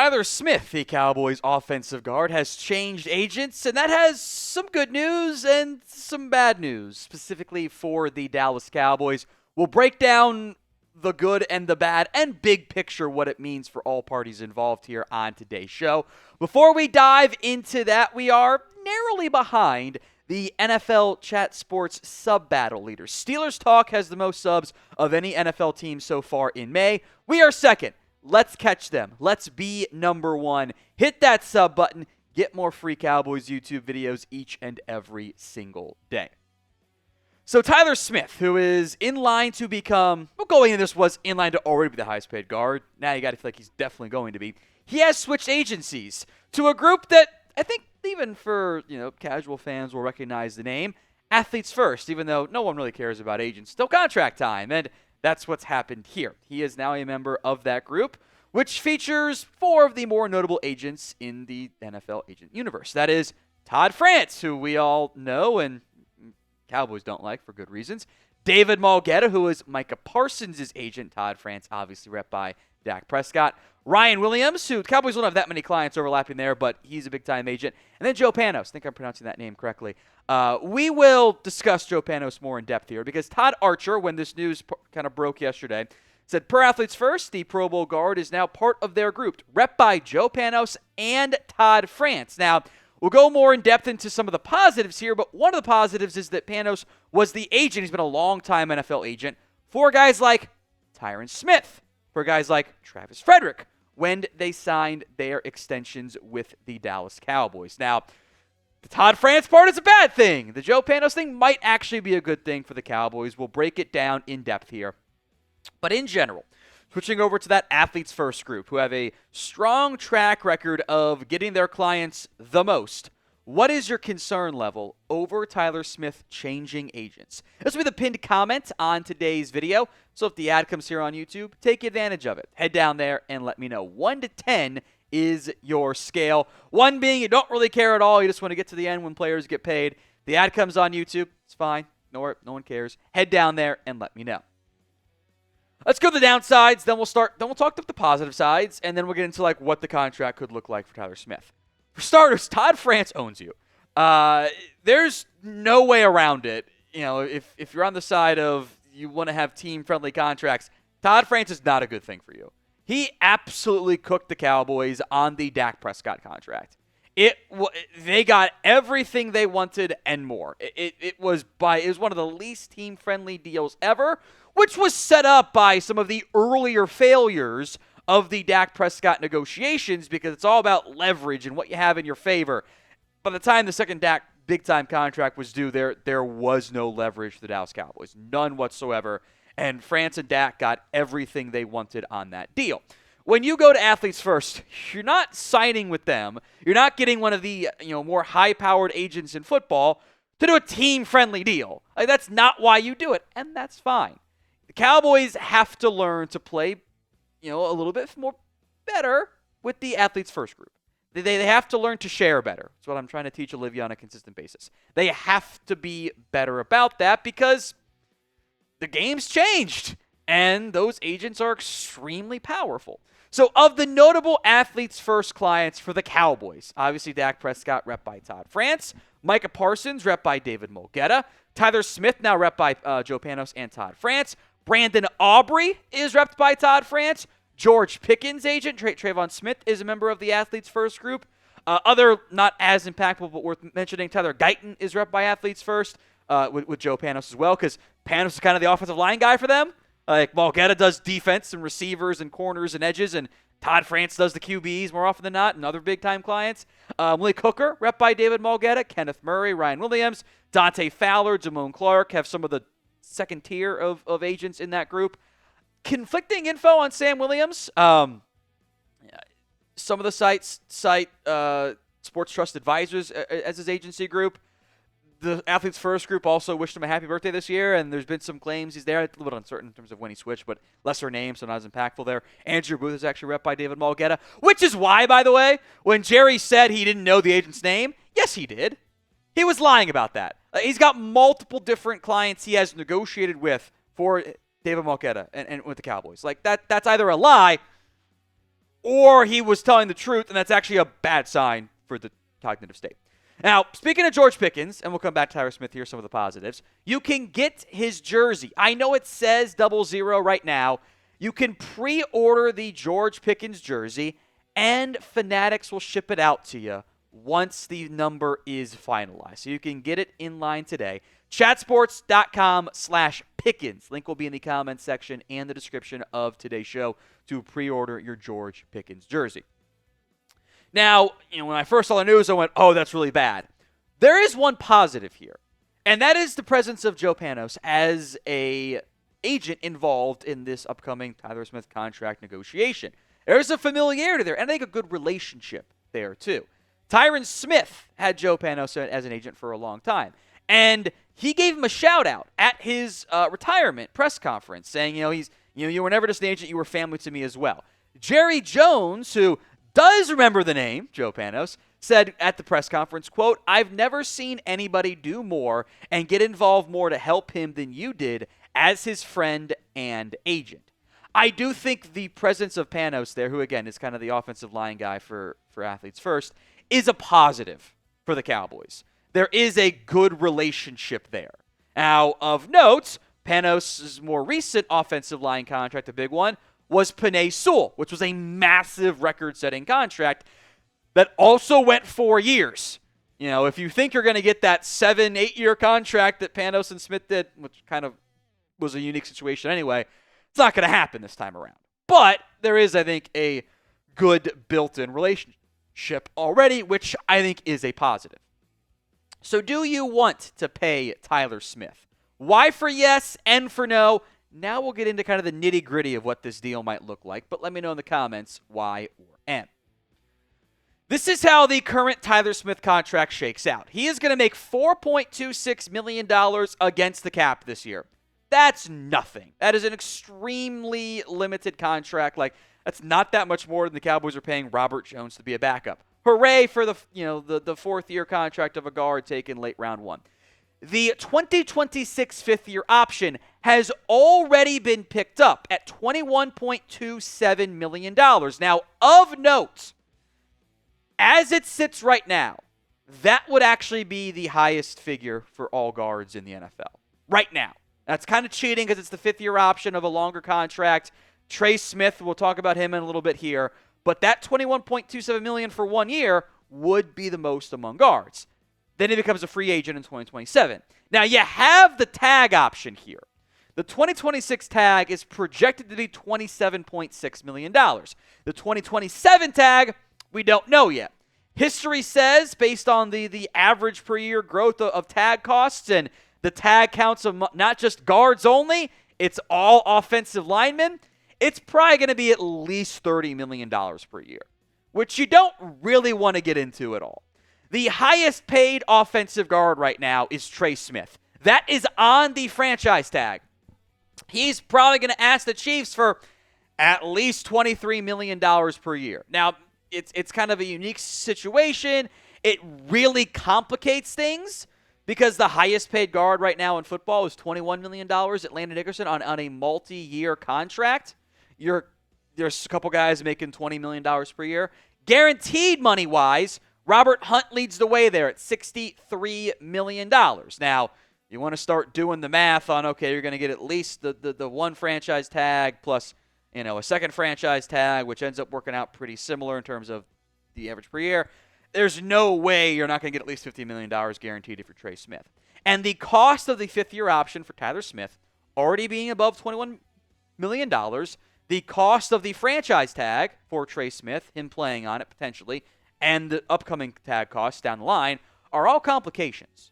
Tyron Smith, the Cowboys offensive guard, has changed agents, and that has some good news and some bad news, specifically for the Dallas Cowboys. We'll break down the good and the bad and big picture what it means for all parties involved here on today's show. Before we dive into that, we are narrowly behind the NFL Chat Sports sub-battle leader. Steelers Talk has the most subs of any NFL team so far in May. We are second. Let's catch them. Let's be number one. Hit that sub button. Get more free Cowboys YouTube videos each and every single day. So Tyron Smith, who is in line to become, well, going in this was in line to already be the highest paid guard. Now you got to feel like he's definitely going to be. He has switched agencies to a group that I think even for, casual fans will recognize the name, Athletes First, even though no one really cares about agents. Still contract time, and that's what's happened here. He is now a member of that group, which features 4 of the more notable agents in the NFL agent universe. That is Todd France, who we all know and Cowboys don't like for good reasons. David Mulgeta, who is Micah Parsons' agent. Todd France, obviously rep by Dak Prescott. Ryan Williams, who Cowboys don't have that many clients overlapping there, but he's a big-time agent. And then Joe Panos. I think I'm pronouncing that name correctly. We will discuss Joe Panos more in depth here because Todd Archer, when this news kind of broke yesterday, said, per Athletes First, the Pro Bowl guard is now part of their group, rep by Joe Panos and Todd France. Now, we'll go more in depth into some of the positives here, but one of the positives is that Panos was the agent. He's been a long-time NFL agent for guys like Tyron Smith, for guys like Travis Frederick, when they signed their extensions with the Dallas Cowboys. Now, the Todd France part is a bad thing. The Joe Panos thing might actually be a good thing for the Cowboys. We'll break it down in depth here. But in general, switching over to that Athletes First group who have a strong track record of getting their clients the most, what is your concern level over Tyron Smith changing agents? This will be the pinned comment on today's video. So if the ad comes here on YouTube, take advantage of it. Head down there and let me know. 1 to 10 is your scale. 1 being you don't really care at all. You just want to get to the end when players get paid. The ad comes on YouTube. It's fine. No one cares. Head down there and let me know. Let's go to the downsides. Then we'll talk to the positive sides, and then we'll get into what the contract could look like for Tyron Smith. For starters, Todd France owns you. There's no way around it. If you're on the side of you want to have team-friendly contracts, Todd France is not a good thing for you. He absolutely cooked the Cowboys on the Dak Prescott contract. They got everything they wanted and more. It was one of the least team-friendly deals ever, which was set up by some of the earlier failures of the Dak Prescott negotiations because it's all about leverage and what you have in your favor. By the time the second Dak big-time contract was due, there was no leverage for the Dallas Cowboys. None whatsoever. And France and Dak got everything they wanted on that deal. When you go to Athletes First, you're not signing with them. You're not getting one of the more high-powered agents in football to do a team-friendly deal. That's not why you do it, and that's fine. The Cowboys have to learn to play a little bit more better with the Athletes First group. They have to learn to share better. That's what I'm trying to teach Olivia on a consistent basis. They have to be better about that because the game's changed, and those agents are extremely powerful. So of the notable Athletes First clients for the Cowboys, obviously Dak Prescott, rep by Todd France, Micah Parsons, rep by David Mulgeta, Tyron Smith, now rep by Joe Panos and Todd France, Brandon Aubrey is repped by Todd France, George Pickens' agent, Trayvon Smith, is a member of the Athletes First group. Other not as impactful but worth mentioning, Tyler Guyton is repped by Athletes First with Joe Panos as well because Panos is kind of the offensive line guy for them. Mulgeta does defense and receivers and corners and edges, and Todd France does the QBs more often than not and other big-time clients. Malik Hooker, rep by David Mulgeta, Kenneth Murray, Ryan Williams, Dante Fowler, Damone Clark have some of the second tier of agents in that group. Conflicting info on Sam Williams. Some of the sites cite Sports Trust Advisors as his agency group. The Athletes First group also wished him a happy birthday this year, and there's been some claims he's there. A little bit uncertain in terms of when he switched, but lesser name, so not as impactful there. Andrew Booth is actually rep by David Mulgeta, which is why, by the way, when Jerry said he didn't know the agent's name, yes, he did. He was lying about that. He's got multiple different clients he has negotiated with for David Mulgeta and with the Cowboys. That's either a lie or he was telling the truth, and that's actually a bad sign for the cognitive state. Now, speaking of George Pickens, and we'll come back to Tyron Smith here, some of the positives, you can get his jersey. I know it says 00 right now. You can pre-order the George Pickens jersey, and Fanatics will ship it out to you once the number is finalized. So you can get it in line today. Chatsports.com/Pickens. Link will be in the comments section and the description of today's show to pre-order your George Pickens jersey. Now, when I first saw the news, I went, oh, that's really bad. There is one positive here, and that is the presence of Joe Panos as a agent involved in this upcoming Tyler Smith contract negotiation. There's a familiarity there, and I think a good relationship there, too. Tyron Smith had Joe Panos as an agent for a long time, and he gave him a shout-out at his retirement press conference, saying, you were never just an agent, you were family to me as well. Jerry Jones, who does remember the name, Joe Panos, said at the press conference, quote, "I've never seen anybody do more and get involved more to help him than you did as his friend and agent." I do think the presence of Panos there, who again is kind of the offensive line guy for Athletes First, is a positive for the Cowboys. There is a good relationship there. Now, of note, Panos' more recent offensive line contract, a big one, was Penei Sewell, which was a massive record-setting contract that also went 4 years. If you think you're going to get that 7-8-year contract that Panos and Smith did, which kind of was a unique situation anyway, it's not going to happen this time around. But there is, I think, a good built-in relationship already, which I think is a positive. So do you want to pay Tyler Smith? Why for yes and for no? Now we'll get into kind of the nitty-gritty of what this deal might look like, but let me know in the comments why or and. This is how the current Tyler Smith contract shakes out. He is going to make $4.26 million against the cap this year. That's nothing. That is an extremely limited contract. That's not that much more than the Cowboys are paying Robert Jones to be a backup. Hooray for the fourth-year contract of a guard taken late round one. The 2026 fifth-year option has already been picked up at $21.27 million. Now, of note, as it sits right now, that would actually be the highest figure for all guards in the NFL. Right now. That's kind of cheating because it's the fifth-year option of a longer contract. Trey Smith, we'll talk about him in a little bit here, but that $21.27 million for 1 year would be the most among guards. Then he becomes a free agent in 2027. Now, you have the tag option here. The 2026 tag is projected to be $27.6 million. The 2027 tag, we don't know yet. History says, based on the average per year growth of tag costs and the tag counts of not just guards only, it's all offensive linemen, it's probably going to be at least $30 million per year, which you don't really want to get into at all. The highest paid offensive guard right now is Trey Smith. That is on the franchise tag. He's probably going to ask the Chiefs for at least $23 million per year. Now, it's kind of a unique situation. It really complicates things because the highest paid guard right now in football is $21 million at Landon Dickerson on a multi-year contract. There's a couple guys making $20 million per year. Guaranteed money-wise, Robert Hunt leads the way there at $63 million. Now, you want to start doing the math on, okay, you're going to get at least the one franchise tag plus, a second franchise tag, which ends up working out pretty similar in terms of the average per year. There's no way you're not going to get at least $50 million guaranteed if you're Trey Smith. And the cost of the fifth-year option for Tyler Smith already being above $21 million, the cost of the franchise tag for Trey Smith, him playing on it potentially, and the upcoming tag costs down the line are all complications.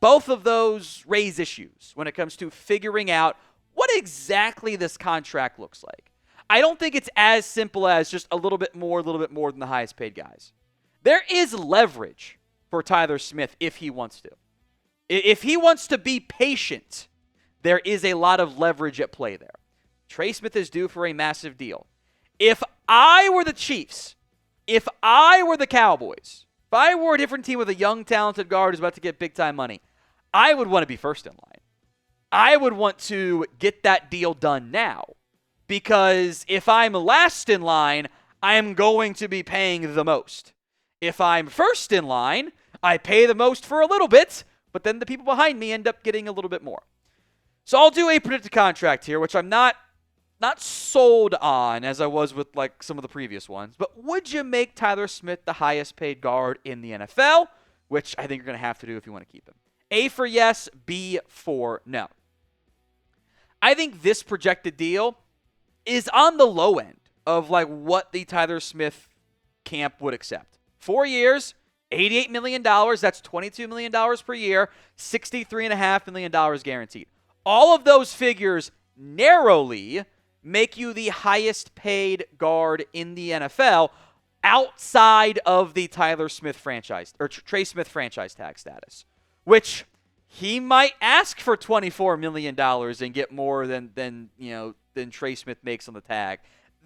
Both of those raise issues when it comes to figuring out what exactly this contract looks like. I don't think it's as simple as just a little bit more than the highest paid guys. There is leverage for Tyler Smith if he wants to. If he wants to be patient, there is a lot of leverage at play there. Trey Smith is due for a massive deal. If I were the Chiefs, if I were the Cowboys, if I were a different team with a young, talented guard who's about to get big-time money, I would want to be first in line. I would want to get that deal done now. Because if I'm last in line, I am going to be paying the most. If I'm first in line, I pay the most for a little bit, but then the people behind me end up getting a little bit more. So I'll do a predicted contract here, which I'm not sold on as I was with like some of the previous ones. But would you make Tyler Smith the highest paid guard in the NFL? Which I think you're going to have to do if you want to keep him. A for yes, B for no. I think this projected deal is on the low end of like what the Tyler Smith camp would accept. 4 years, $88 million. That's $22 million per year, $63.5 million guaranteed. All of those figures narrowly make you the highest paid guard in the NFL outside of the Tyler Smith franchise or Trey Smith franchise tag status, which he might ask for $24 million and get more than Trey Smith makes on the tag.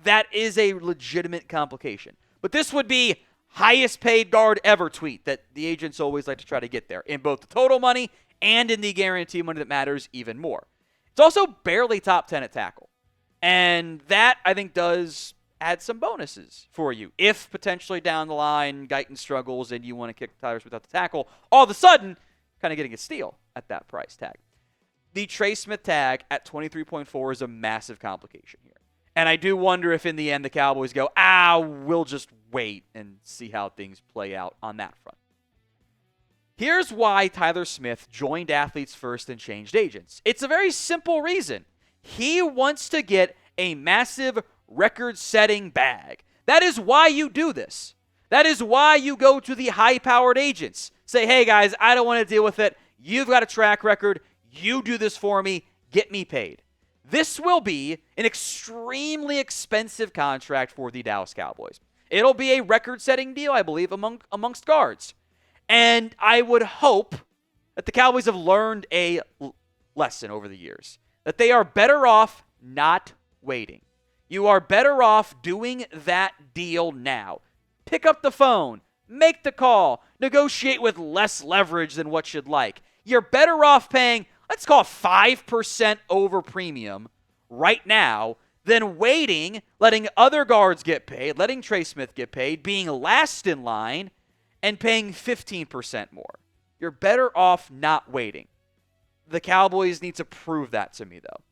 That is a legitimate complication. But this would be highest paid guard ever tweet that the agents always like to try to get there in both the total money and in the guarantee money that matters even more. It's also barely top 10 at tackle. And that, I think, does add some bonuses for you. If potentially down the line, Guyton struggles and you want to kick Tyler Smith out the tackle, all of a sudden, kind of getting a steal at that price tag. The Trey Smith tag at 23.4 is a massive complication here. And I do wonder if in the end the Cowboys go, we'll just wait and see how things play out on that front. Here's why Tyler Smith joined Athletes First and changed agents. It's a very simple reason. He wants to get a massive record-setting bag. That is why you do this. That is why you go to the high-powered agents. Say, hey, guys, I don't want to deal with it. You've got a track record. You do this for me. Get me paid. This will be an extremely expensive contract for the Dallas Cowboys. It'll be a record-setting deal, I believe, amongst guards. And I would hope that the Cowboys have learned a lesson over the years, that they are better off not waiting. You are better off doing that deal now. Pick up the phone, make the call, negotiate with less leverage than what you'd like. You're better off paying, let's call it 5% over premium right now than waiting, letting other guards get paid, letting Trey Smith get paid, being last in line, and paying 15% more. You're better off not waiting. The Cowboys need to prove that to me, though.